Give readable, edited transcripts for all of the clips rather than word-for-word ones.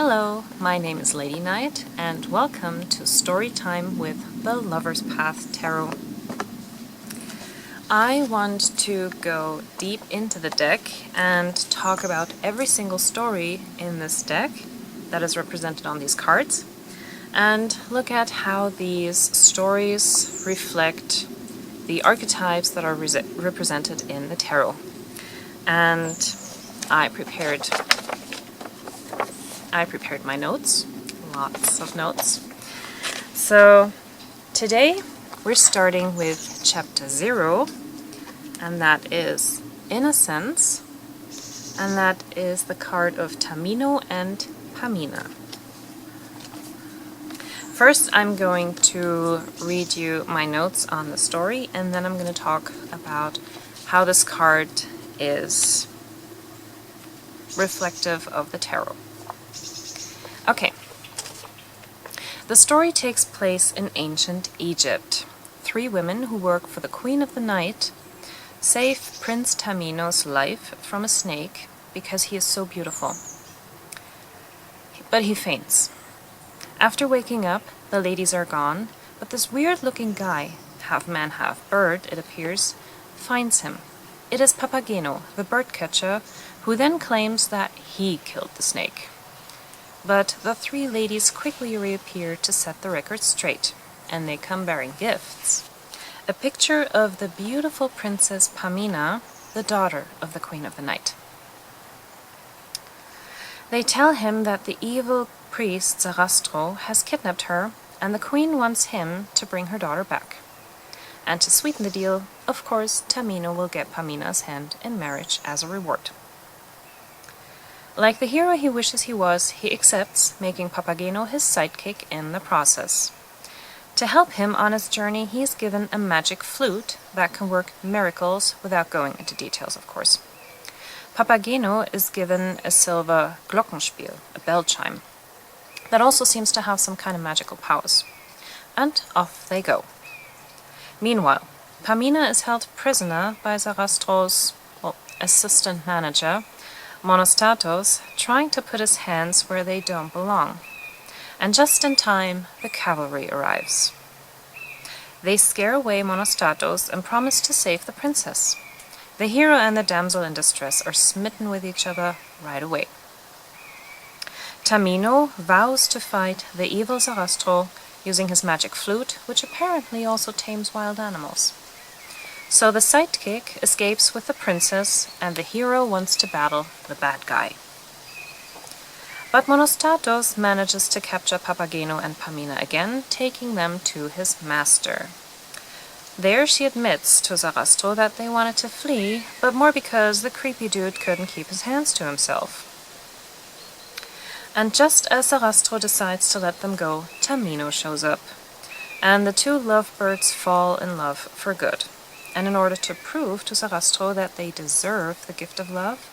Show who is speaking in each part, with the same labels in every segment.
Speaker 1: Hello, my name is Lady Knight, and welcome to Storytime with the Lover's Path Tarot. I want to go deep into the deck and talk about every single story in this deck that is represented on these cards, and look at how these stories reflect the archetypes that are represented in the tarot. And I prepared my notes, lots of notes. So today we're starting with chapter 0, and that is Innocence, and that is the card of Tamino and Pamina. First I'm going to read you my notes on the story, and then I'm going to talk about how this card is reflective of the tarot. Okay. The story takes place in ancient Egypt. 3 women who work for the Queen of the Night save Prince Tamino's life from a snake because he is so beautiful. But he faints. After waking up, the ladies are gone, but this weird-looking guy, half man, half bird, it appears, finds him. It is Papageno, the bird catcher, who then claims that he killed the snake. But the 3 ladies quickly reappear to set the record straight, and they come bearing gifts. A picture of the beautiful Princess Pamina, the daughter of the Queen of the Night. They tell him that the evil priest Sarastro has kidnapped her, and the Queen wants him to bring her daughter back. And to sweeten the deal, of course, Tamino will get Pamina's hand in marriage as a reward. Like the hero he wishes he was, he accepts, making Papageno his sidekick in the process. To help him on his journey, he is given a magic flute that can work miracles without going into details, of course. Papageno is given a silver Glockenspiel, a bell chime, that also seems to have some kind of magical powers. And off they go. Meanwhile, Pamina is held prisoner by Sarastro's, assistant manager, Monostatos, trying to put his hands where they don't belong. And just in time, the cavalry arrives. They scare away Monostatos and promise to save the princess. The hero and the damsel in distress are smitten with each other right away. Tamino vows to fight the evil Sarastro using his magic flute, which apparently also tames wild animals. So the sidekick escapes with the princess, and the hero wants to battle the bad guy. But Monostatos manages to capture Papageno and Pamina again, taking them to his master. There she admits to Sarastro that they wanted to flee, but more because the creepy dude couldn't keep his hands to himself. And just as Sarastro decides to let them go, Tamino shows up, and the 2 lovebirds fall in love for good. And in order to prove to Sarastro that they deserve the gift of love,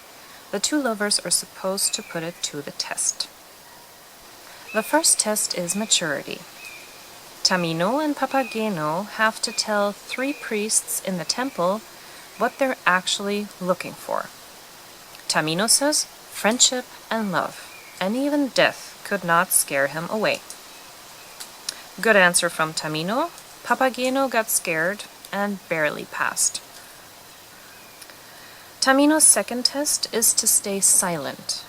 Speaker 1: the 2 lovers are supposed to put it to the test. The first test is maturity. Tamino and Papageno have to tell 3 priests in the temple what they're actually looking for. Tamino says friendship and love, and even death could not scare him away. Good answer from Tamino. Papageno got scared and barely passed. Tamino's second test is to stay silent.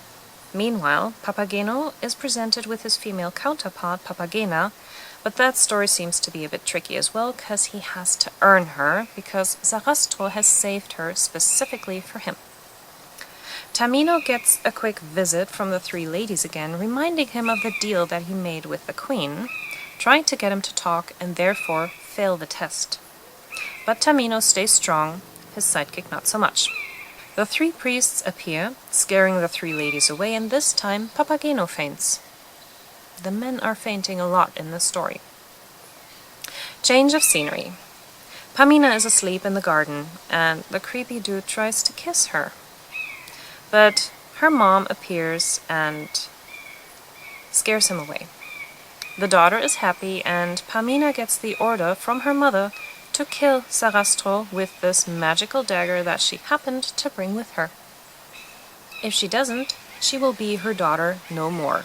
Speaker 1: Meanwhile, Papageno is presented with his female counterpart, Papagena, but that story seems to be a bit tricky as well, because he has to earn her, because Sarastro has saved her specifically for him. Tamino gets a quick visit from the 3 ladies again, reminding him of the deal that he made with the Queen, trying to get him to talk and therefore fail the test. But Tamino stays strong, his sidekick not so much. The 3 priests appear, scaring the 3 ladies away, and this time Papageno faints. The men are fainting a lot in this story. Change of scenery. Pamina is asleep in the garden, and the creepy dude tries to kiss her. But her mom appears and scares him away. The daughter is happy, and Pamina gets the order from her mother to kill Sarastro with this magical dagger that she happened to bring with her. If she doesn't, she will be her daughter no more.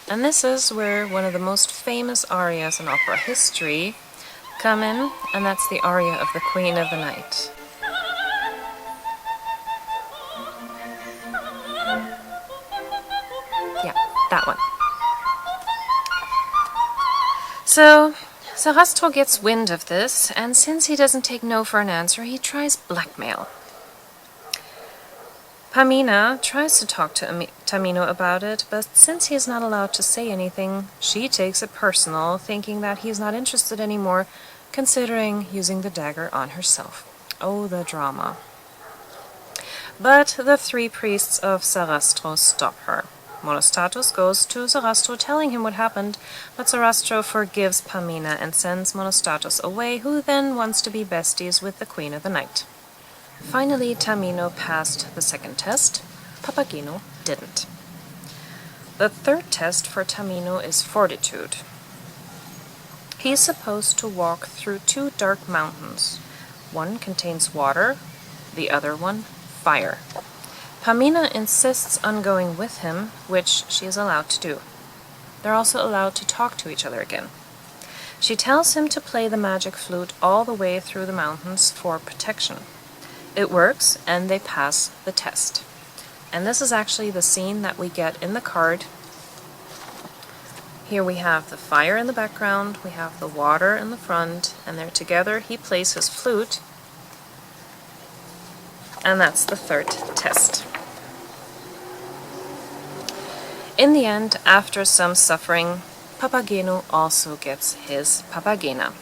Speaker 1: And this is where one of the most famous arias in opera history come in, and that's the aria of the Queen of the Night. Yeah, that one. So, Sarastro gets wind of this, and since he doesn't take no for an answer, he tries blackmail. Pamina tries to talk to Tamino about it, but since he is not allowed to say anything, she takes it personal, thinking that he's not interested anymore, considering using the dagger on herself. Oh, the drama. But the three priests of Sarastro stop her. Monostatos goes to Sarastro telling him what happened, but Sarastro forgives Pamina and sends Monostatos away, who then wants to be besties with the Queen of the Night. Finally, Tamino passed the second test. Papageno didn't. The third test for Tamino is fortitude. He's supposed to walk through two dark mountains. One contains water, the other one fire. Pamina insists on going with him, which she is allowed to do. They're also allowed to talk to each other again. She tells him to play the magic flute all the way through the mountains for protection. It works, and they pass the test. And this is actually the scene that we get in the card. Here we have the fire in the background, we have the water in the front, and they're together. He plays his flute, and that's the third test. In the end, after some suffering, Papageno also gets his Papagena.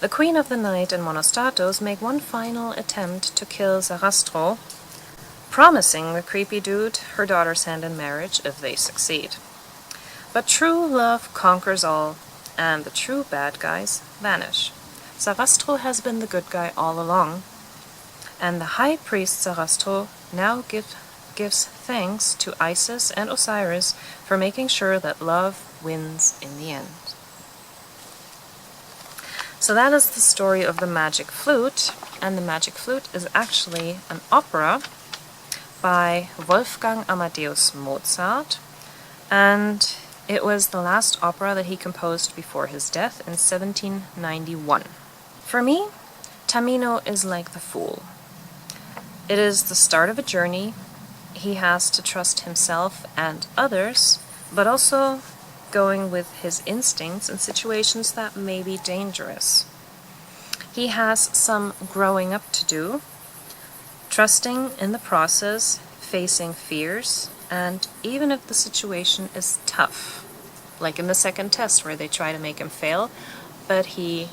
Speaker 1: The Queen of the Night and Monostatos make one final attempt to kill Sarastro, promising the creepy dude her daughter's hand in marriage if they succeed. But true love conquers all, and the true bad guys vanish. Sarastro has been the good guy all along, and the high priest Sarastro now gives thanks to Isis and Osiris for making sure that love wins in the end. So that is the story of the Magic Flute, and the Magic Flute is actually an opera by Wolfgang Amadeus Mozart, and it was the last opera that he composed before his death in 1791. For me, Tamino is like the Fool. It is the start of a journey. He has to trust himself and others, but also going with his instincts in situations that may be dangerous. He has some growing up to do, trusting in the process, facing fears, and even if the situation is tough, like in the second test where they try to make him fail, but he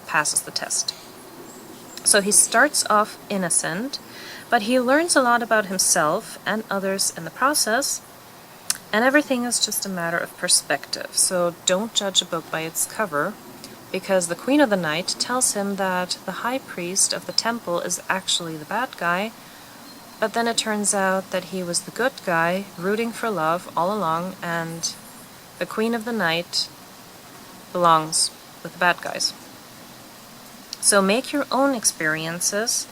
Speaker 1: passes the test. So he starts off innocent, but he learns a lot about himself and others in the process, and everything is just a matter of perspective. So don't judge a book by its cover, because the Queen of the Night tells him that the high priest of the temple is actually the bad guy, but then it turns out that he was the good guy, rooting for love all along, and the Queen of the Night belongs with the bad guys. So make your own experiences.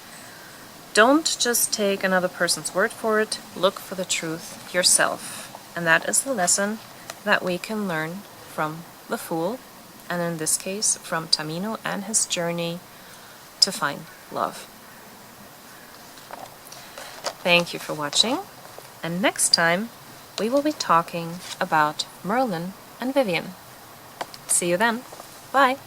Speaker 1: Don't just take another person's word for it. Look for the truth yourself. And that is the lesson that we can learn from the Fool, and in this case from Tamino and his journey to find love. Thank you for watching, and next time we will be talking about Merlin and Vivian. See you then. Bye!